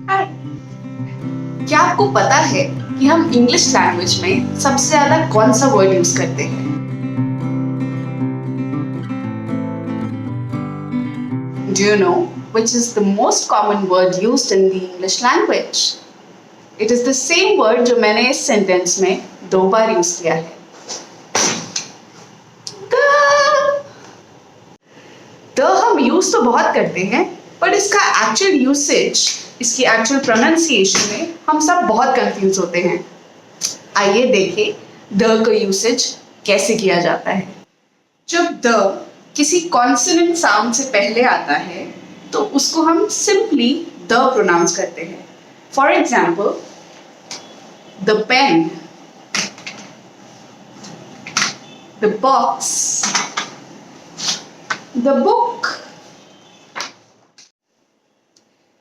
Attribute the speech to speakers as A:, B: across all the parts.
A: हाय, क्या आपको पता है कि हम इंग्लिश लैंग्वेज में सबसे ज्यादा कौन सा वर्ड यूज करते हैं? Do you know which is the most common word used in the English language? It is the same word जो मैंने इस सेंटेंस में 2 बार यूज किया है. द हम यूज तो बहुत करते हैं, पर इसका एक्चुअल यूसेज, इसकी एक्चुअल प्रोनाउंसिएशन में हम सब बहुत कंफ्यूज होते हैं. आइए देखें द का यूसेज कैसे किया जाता है. जब द किसी कॉन्सोनेंट साउंड से पहले आता है तो उसको हम सिंपली द प्रोनाउंस करते हैं. For example, the pen, the box, the book.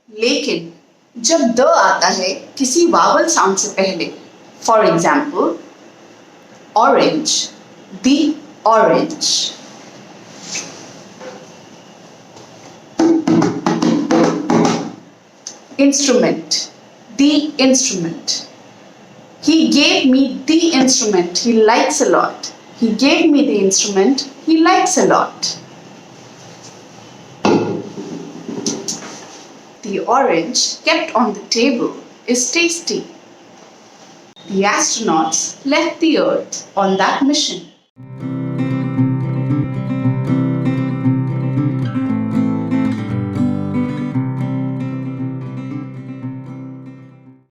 A: लेकिन जब द आता है किसी वावल साउंड से पहले, for example orange, the orange, instrument, the instrument. He gave me the instrument he likes a lot. He gave me the instrument he likes a lot. The orange kept on the table is tasty. The astronauts left the Earth on that mission.